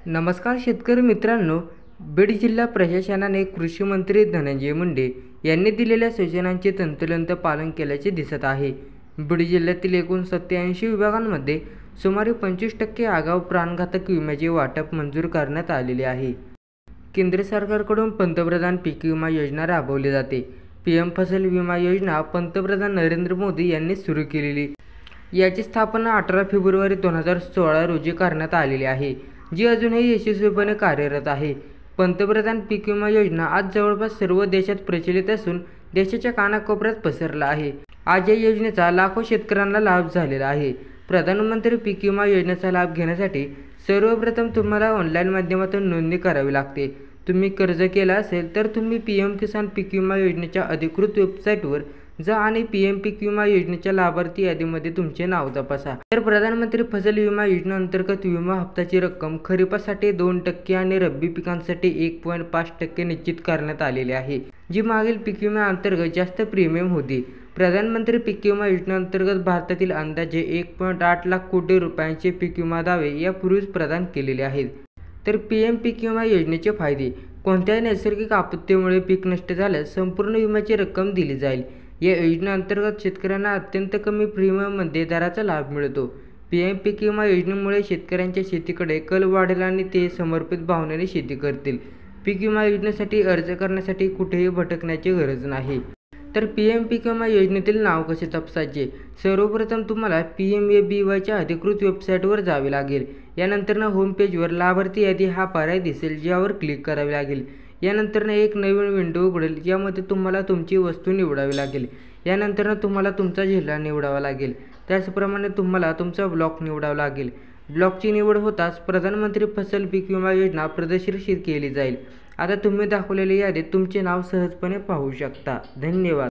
नमस्कार शेतकरी मित्रांनो, बीड जिल्हा प्रशासनाने कृषी मंत्री धनंजय मुंडे यांनी दिलेल्या सूचनांचे तंतोतंत पालन केल्याचे दिसत आहे. बीड जिल्ह्यातील एकूण 87 विभागांमध्ये सुमारे 25% आगाऊ प्राणघातक विम्याचे वाटप मंजूर करण्यात आलेले आहे. केंद्र सरकारकडून पंतप्रधान पीक विमा योजना राबवली जाते. पीएम फसल विमा योजना पंतप्रधान नरेंद्र मोदी यांनी सुरू केलेली. याची स्थापना 18 फेब्रुवारी 2016 रोजी करण्यात आलेली आहे, जी अजूनही यशस्वीपणे कार्यरत आहे. पंतप्रधान पीक विमा योजना आज जवळपास सर्व देशात प्रचलित असून देशाच्या कानाकोपऱ्यात पसरला आहे. आज या योजनेचा लाखो शेतकऱ्यांना लाभ झालेला आहे. प्रधानमंत्री पीक विमा योजनेचा लाभ घेण्यासाठी सर्वप्रथम तुम्हाला ऑनलाईन माध्यमातून नोंदणी करावी लागते. तुम्ही कर्ज केला असेल तर तुम्ही पीएम किसान पीक विमा योजनेच्या अधिकृत वेबसाईटवर जा आणि पीएम पीक विमा योजनेच्या लाभार्थी यादीमध्ये तुमचे नाव तपासा. तर प्रधानमंत्री फसल विमा योजनेअंतर्गत विमा हप्त्याची रक्कम खरीपासाठी 2% आणि रब्बी पिकांसाठी 1.5% निश्चित करण्यात आलेली आहे, जी मागील पीक विम्याअंतर्गत जास्त प्रीमियम होती. प्रधानमंत्री पीक विमा योजनेअंतर्गत भारतातील अंदाजे 1.8 लाख कोटी रुपयांचे पीक विमा दावे यापूर्वीच प्रदान केलेले आहेत. तर पीएम पीक विमा योजनेचे फायदे: कोणत्याही नैसर्गिक आपत्तीमुळे पीक नष्ट झाल्यास संपूर्ण विम्याची रक्कम दिली जाईल. या योजनेअंतर्गत शेतकऱ्यांना अत्यंत कमी प्रीमियममध्ये दराचा लाभ मिळतो. पीएम पीक विमा योजनेमुळे शेतकऱ्यांच्या शेतीकडे कल वाढेल आणि ते समर्पित भावनेने शेती करतील. पीक विमा योजनेसाठी अर्ज करण्यासाठी कुठेही भटकण्याची गरज नाही. तर पीएम पीक विमा योजनेतील नाव कसे तपासायचे? सर्वप्रथम तुम्हाला PMABYच्या अधिकृत वेबसाईटवर जावे लागेल. यानंतर होम पेजवर लाभार्थी यादी हा पर्याय दिसेल, ज्यावर क्लिक करावे लागेल. यानंतर एक नवीन विंडो उघडेल, ज्यामध्ये तुम्हाला तुमची वस्तू निवडावी लागेल. यानंतर तुम्हाला तुमचा जिल्हा निवडावा लागेल. त्याचप्रमाणे तुम्हाला तुमचा ब्लॉक निवडावा लागेल. ब्लॉकची निवड होताच प्रधानमंत्री फसल पीक विमा योजना प्रदर्शित केली जाईल. आता तुम्ही दाखवलेल्या यादीत तुमचे नाव सहजपणे पाहू शकता. धन्यवाद.